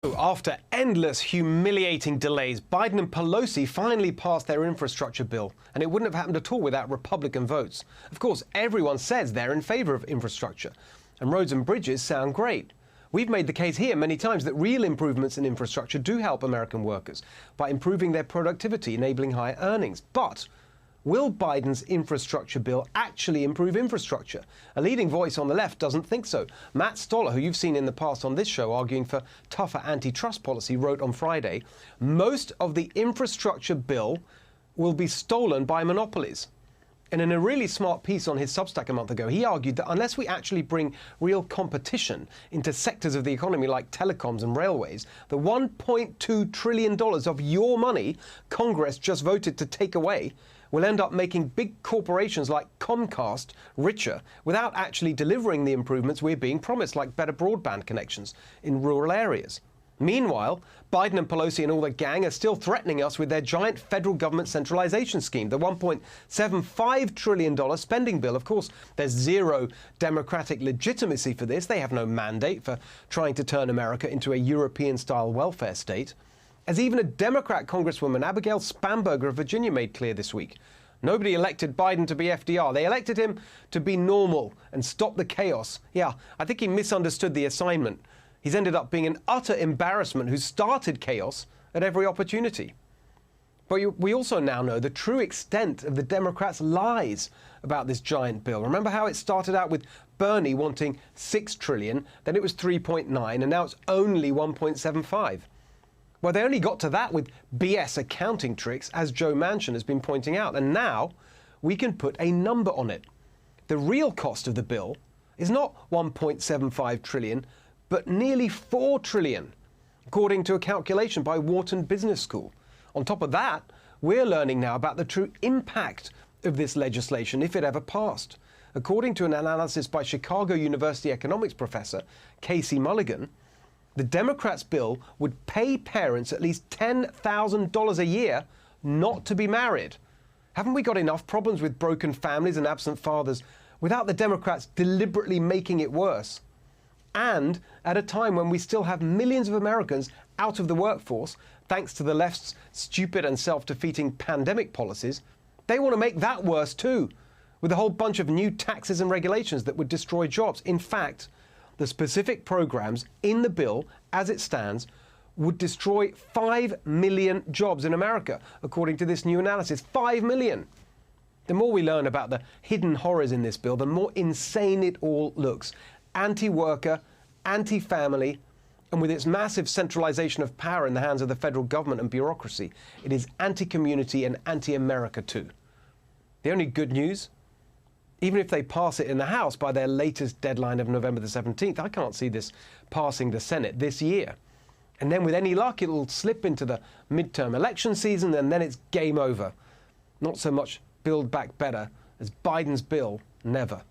After endless, humiliating delays, Biden and Pelosi finally passed their infrastructure bill, and it wouldn't have happened at all without Republican votes. Of course, everyone says they're in favor of infrastructure, and roads and bridges sound great. We've made the case here many times that real improvements in infrastructure do help American workers by improving their productivity, enabling higher earnings. But will Biden's infrastructure bill actually improve infrastructure? A leading voice on the left doesn't think so. Matt Stoller, who you've seen in the past on this show arguing for tougher antitrust policy, wrote on Friday, most of the infrastructure bill will be stolen by monopolies. And in a really smart piece on his Substack a month ago, he argued that unless we actually bring real competition into sectors of the economy like telecoms and railways, the $1.2 trillion of your money Congress just voted to take away will end up making big corporations like Comcast richer without actually delivering the improvements we're being promised, like better broadband connections in rural areas. Meanwhile, Biden and Pelosi and all the gang are still threatening us with their giant federal government centralization scheme, the $1.75 trillion spending bill. Of course, there's zero Democratic legitimacy for this. They have no mandate for trying to turn America into a European-style welfare state. As even a Democrat Congresswoman, Abigail Spanberger of Virginia, made clear this week. Nobody elected Biden to be FDR. They elected him to be normal and stop the chaos. Yeah, I think he misunderstood the assignment. He's ended up being an utter embarrassment who started chaos at every opportunity. But we also now know the true extent of the Democrats' lies about this giant bill. Remember how it started out with Bernie wanting $6 trillion, then it was 3.9, and now it's only 1.75. Well, they only got to that with BS accounting tricks, as Joe Manchin has been pointing out, and now we can put a number on it. The real cost of the bill is not 1.75 trillion, but nearly 4 trillion, according to a calculation by Wharton Business School. On top of that, we're learning now about the true impact of this legislation if it ever passed. According to an analysis by Chicago University economics professor Casey Mulligan, the Democrats' bill would pay parents at least $10,000 a year not to be married. Haven't we got enough problems with broken families and absent fathers without the Democrats deliberately making it worse? And at a time when we still have millions of Americans out of the workforce, thanks to the left's stupid and self-defeating pandemic policies, they want to make that worse too, with a whole bunch of new taxes and regulations that would destroy jobs. In fact, the specific programs in the bill, as it stands, would destroy 5 million jobs in America, according to this new analysis. 5 million. The more we learn about the hidden horrors in this bill, the more insane it all looks. Anti-worker, anti-family, and with its massive centralization of power in the hands of the federal government and bureaucracy, it is anti-community and anti-America too. The only good news, even if they pass it in the House by their latest deadline of November the 17th, I can't see this passing the Senate this year. And then with any luck, it'll slip into the midterm election season, and then it's game over. Not so much Build Back Better as Biden's bill never.